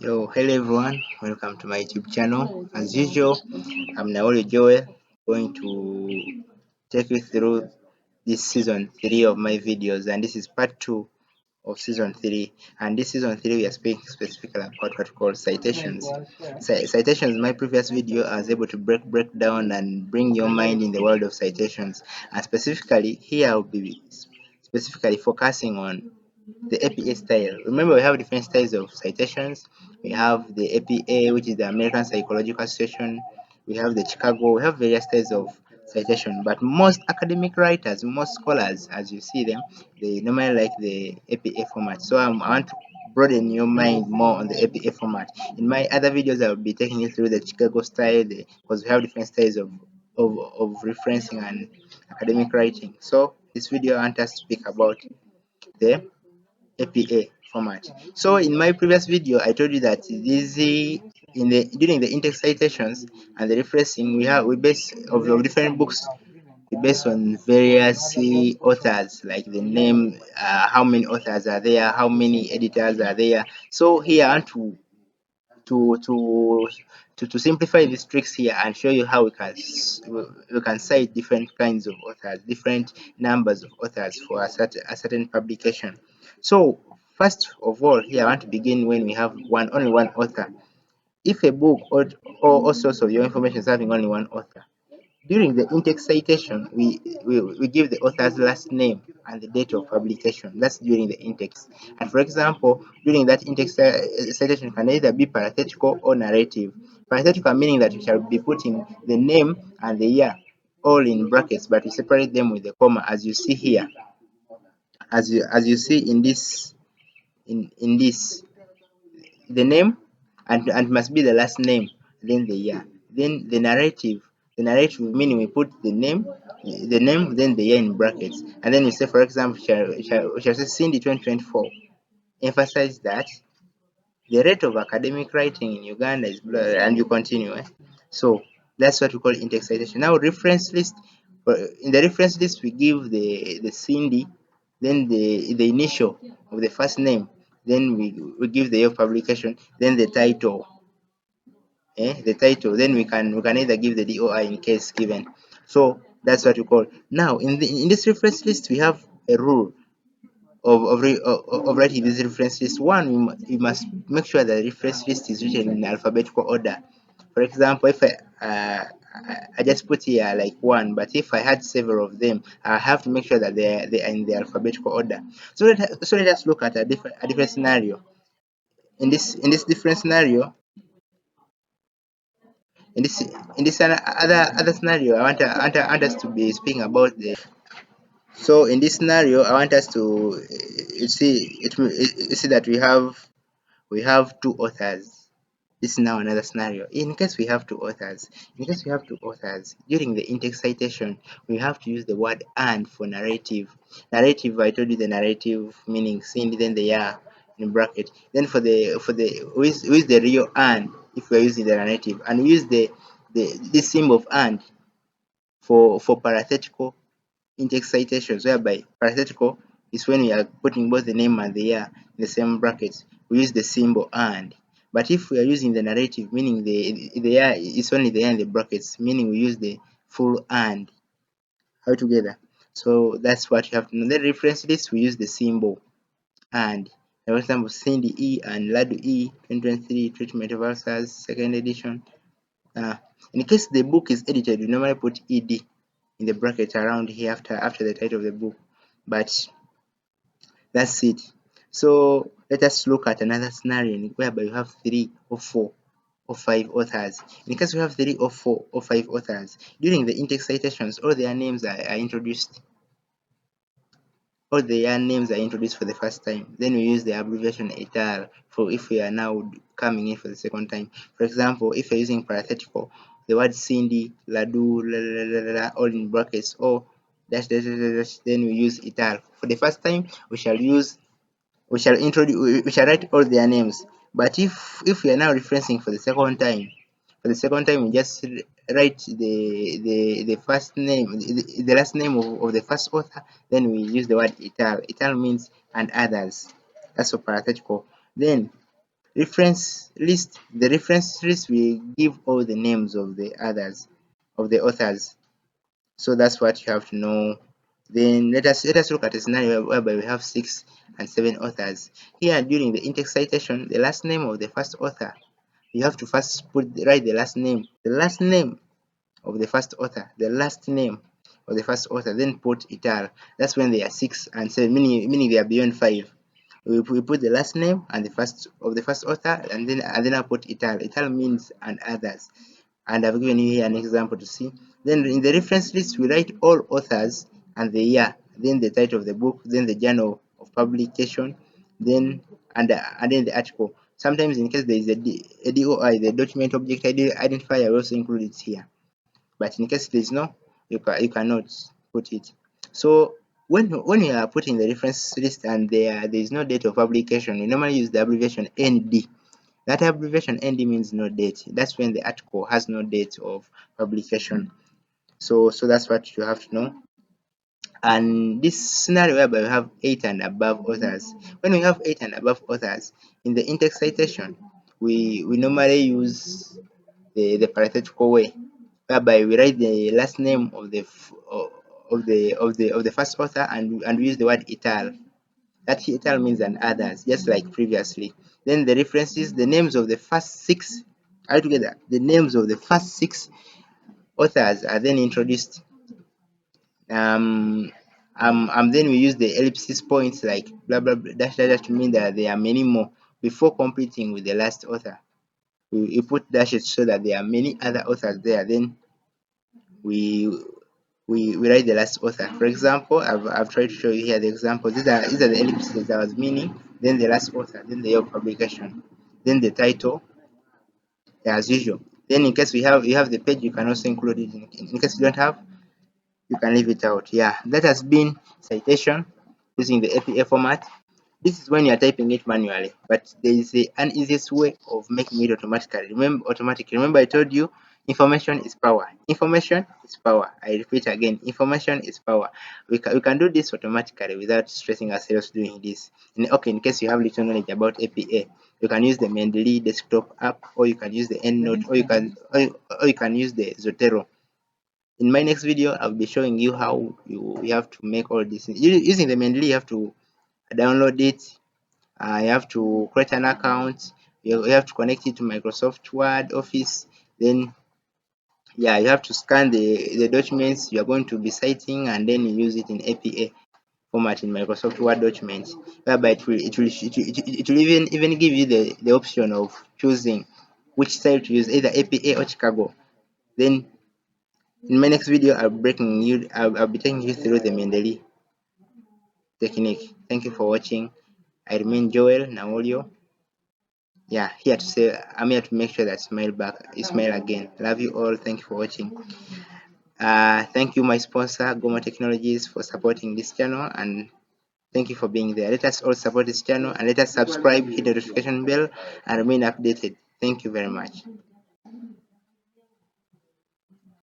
Hello everyone, welcome to my YouTube channel. As usual, I'm Naoli Joel, going to take you through this season 3 of my videos, and this is part 2 of season 3. And this season 3, we are speaking specifically about what we call citations. Citations, my previous video, I was able to break down and bring your mind in the world of citations. And specifically, here I'll be specifically focusing on the APA style. Remember, we have different styles of citations. We have the APA, which is the American Psychological Association. We have the Chicago. We have various styles of citation. But most academic writers, most scholars, as you see them, they normally like the APA format. So I want to broaden your mind more on the APA format. In my other videos, I'll be taking you through the Chicago style because we have different styles of referencing and academic writing. So this video, I want us to speak about the APA format. So in my previous video, I told you that this in the during the in-text citations and the referencing, we base of different books. We base on various authors, like the name, how many authors are there, how many editors are there. So here I want to to to simplify these tricks here and show you how we can cite different kinds of authors, different numbers of authors for a certain publication. So first of all, here I want to begin when we have only one author. If a book or all sorts of your information is having only one author, during the in-text citation, we give the author's last name and the date of publication. That's during the in-text. And for example, during that in-text citation can either be parenthetical or narrative. Parenthetical meaning that we shall be putting the name and the year all in brackets, but we separate them with a comma, as you see here, as you see in this the name and must be the last name, then the year, then the narrative meaning we put the name then the year in brackets, and then we say, for example, shall say Cindy 2024, emphasize that the rate of academic writing in Uganda is blah, and you continue. So that's what we call in-text citation. Now reference list. In the reference list, we give the Cindy, then the initial of the first name, then we give the year of publication, then the title. The title. Then we can either give the DOI in case given. So that's what we call. Now in this reference list, we have a rule of writing this reference list. One, we must make sure that the reference list is written in alphabetical order. For example, if I just put here like one, but if I had several of them, I have to make sure that they are in the alphabetical order. So let us look at a different scenario. In this different scenario, in this other scenario, I want us to be speaking about the. So in this scenario, I want us to see that we have two authors. This is now another scenario. In case we have two authors, during the in-text citation, we have to use the word "and" for narrative. Narrative, I told you the narrative meaning scene, then the "ya" in bracket. Then for the who is the real "and" if we're using the narrative, and we use the this symbol of "and" for parenthetical in-text citations, whereby parenthetical is when we are putting both the name and the year in the same brackets. We use the symbol "and." But if we are using the narrative, meaning the year is only the year in the brackets, meaning we use the full "and" altogether. So that's what you have to know. The reference list, we use the symbol "and." For example, Cindy E and Ladu E 2023 Treatment of Ulcers, second edition. In case the book is edited, we normally put ed in the bracket around here after the title of the book, but that's it. So let us look at another scenario whereby you have 3 or 4 or 5 authors. In case we have 3 or 4 or 5 authors, during the in-text citations, all their names are introduced. All their names are introduced for the first time. Then we use the abbreviation etal for if we are now coming in for the second time. For example, if you're using parenthetical, the word Cindy, Ladu, all in brackets, or dash dash dash dash, then we use etal. For the first time, we shall write all their names. But if we are now referencing for the second time, we just write the first name, the last name of the first author, then we use the word etal. Etal means and others. That's for parenthetical. Then reference list. The reference list will give all the names of the authors. So that's what you have to know. Then let us look at a scenario whereby we have 6 and 7 authors. Here during the in-text citation, the last name of the first author, you have to first write the last name. The last name of the first author, the last name of the first author, then put ital. That's when they are 6 and 7, meaning they are beyond 5. We put the last name and the first of the first author, and then I put ital. Ital means and others. And I've given you here an example to see. Then in the reference list, we write all authors and the year, then the title of the book, then the journal of publication, then and then the article. Sometimes in case there is a DOI, the document object identifier, I will also include it here. But in case there is no, you cannot put it. So when you are putting the reference list and there is no date of publication, we normally use the abbreviation ND. That abbreviation ND means no date. That's when the article has no date of publication. So that's what you have to know. And this scenario whereby we have 8 and above authors. When we have 8 and above authors, in the in-text citation, we normally use the parenthetical way, whereby we write the last name of the first author and we use the word ital. That ital means and others, just like previously. Then the references, the names of the first 6 altogether. The names of the first 6 authors are then introduced. Then we use the ellipsis points like blah blah blah dash dash dash to mean that there are many more before completing with the last author. We put dashes so that there are many other authors there. Then we we write the last author. For example, I've tried to show you here the examples. These are the ellipses I was meaning. Then the last author, then the year of publication, then the title, as usual. Then in case you have the page, you can also include it. In case you don't have, you can leave it out. Yeah, that has been citation using the APA format. This is when you are typing it manually, but there is an easiest way of making it automatically. Remember, I told you information is power. Information is power. I repeat again, information is power. We can do this automatically without stressing ourselves doing this. Okay, in case you have little knowledge about APA, you can use the Mendeley desktop app, or you can use the EndNote, or you can use the Zotero. In my next video, I'll be showing you how you have to make all this. Using the Mendeley, you have to download it. You have to create an account. You have to connect it to Microsoft Word, Office. Then, yeah, you have to scan the documents you are going to be citing, and then you use it in APA format in Microsoft Word documents, whereby it will even give you the option of choosing which site to use, either APA or Chicago. Then in my next video, I'll be taking you through the Mendeley technique. Thank you for watching. I remain Joel Naolio. Yeah, here to say I'm here to make sure that smile again. Love you all. Thank you for watching. Thank you, my sponsor, Goma Technologies, for supporting this channel, and thank you for being there. Let us all support this channel and let us subscribe, hit the notification bell, and remain updated. Thank you very much.